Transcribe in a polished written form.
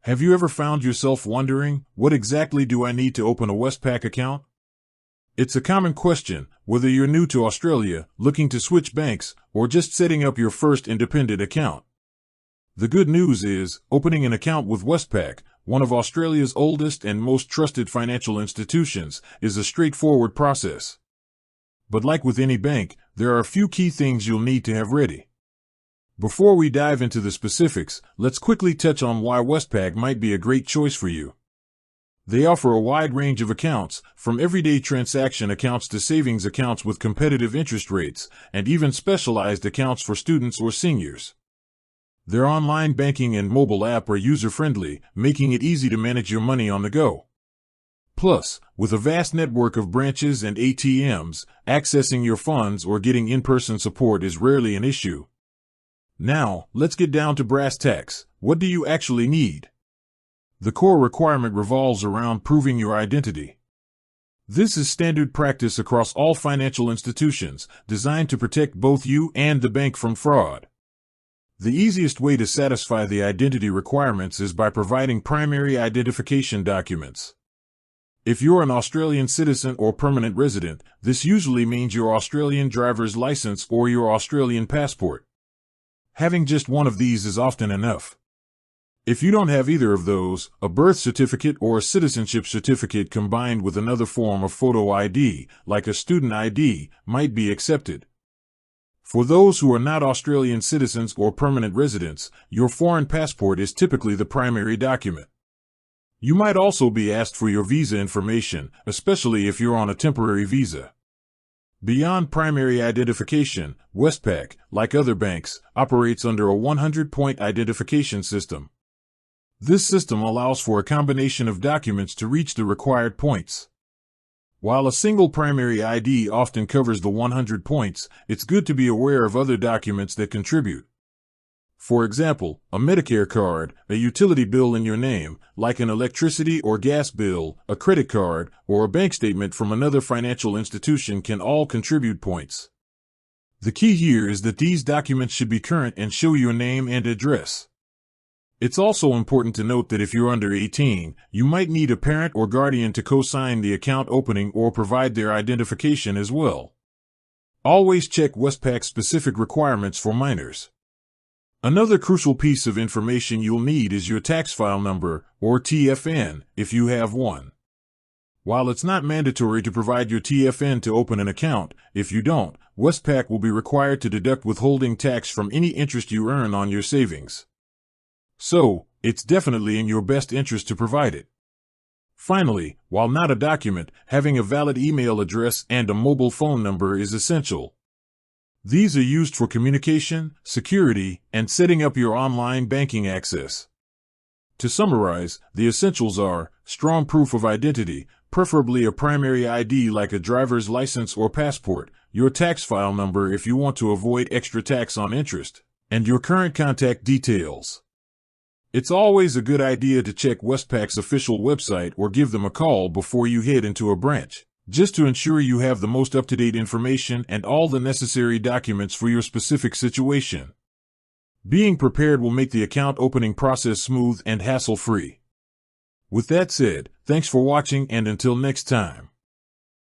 Have you ever found yourself wondering, what exactly do I need to open a Westpac account? It's a common question, whether you're new to Australia, looking to switch banks, or just setting up your first independent account. The good news is, opening an account with Westpac, one of Australia's oldest and most trusted financial institutions, is a straightforward process. But like with any bank, there are a few key things you'll need to have ready. Before we dive into the specifics, let's quickly touch on why Westpac might be a great choice for you. They offer a wide range of accounts, from everyday transaction accounts to savings accounts with competitive interest rates, and even specialized accounts for students or seniors. Their online banking and mobile app are user-friendly, making it easy to manage your money on the go. Plus, with a vast network of branches and ATMs, accessing your funds or getting in-person support is rarely an issue. Now, let's get down to brass tacks. What do you actually need? The core requirement revolves around proving your identity. This is standard practice across all financial institutions, designed to protect both you and the bank from fraud. The easiest way to satisfy the identity requirements is by providing primary identification documents. If you're an Australian citizen or permanent resident, this usually means your Australian driver's license or your Australian passport. Having just one of these is often enough. If you don't have either of those, a birth certificate or a citizenship certificate combined with another form of photo ID, like a student ID, might be accepted. For those who are not Australian citizens or permanent residents, your foreign passport is typically the primary document. You might also be asked for your visa information, especially if you're on a temporary visa. Beyond primary identification, Westpac, like other banks, operates under a 100-point identification system. This system allows for a combination of documents to reach the required points. While a single primary ID often covers the 100 points, it's good to be aware of other documents that contribute. For example, a Medicare card, a utility bill in your name, like an electricity or gas bill, a credit card, or a bank statement from another financial institution can all contribute points. The key here is that these documents should be current and show your name and address. It's also important to note that if you're under 18, you might need a parent or guardian to co-sign the account opening or provide their identification as well. Always check Westpac's specific requirements for minors. Another crucial piece of information you'll need is your tax file number, or TFN, if you have one. While it's not mandatory to provide your TFN to open an account, if you don't, Westpac will be required to deduct withholding tax from any interest you earn on your savings. So, it's definitely in your best interest to provide it. Finally, while not a document, having a valid email address and a mobile phone number is essential. These are used for communication, security, and setting up your online banking access. To summarize, the essentials are strong proof of identity, preferably a primary ID like a driver's license or passport, your tax file number if you want to avoid extra tax on interest, and your current contact details. It's always a good idea to check Westpac's official website or give them a call before you head into a branch, just to ensure you have the most up-to-date information and all the necessary documents for your specific situation. Being prepared will make the account opening process smooth and hassle-free. With that said, thanks for watching, and until next time.